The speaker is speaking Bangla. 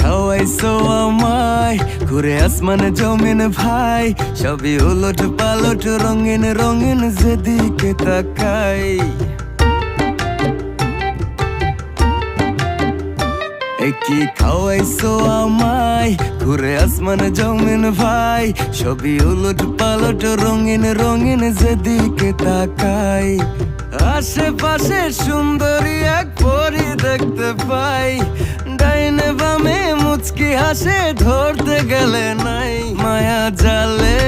খাওয়াইছো আমায় ঘুরে আসমানে জমিন ভাই, সবই উলট পালট রঙিন রঙিন যেদিকে তাকাই। কি খাওয়াইছো আমায় ঘুরে আসমানে জমিন ভাই, সবই উলট পালট রঙিন রঙিন যেদিকে তাকাই। আশেপাশে সুন্দরী এক পরি দেখতে পাই, ডাইনে বামে মুচকি হাসে ধরতে গেলে নাই। মায়া জালে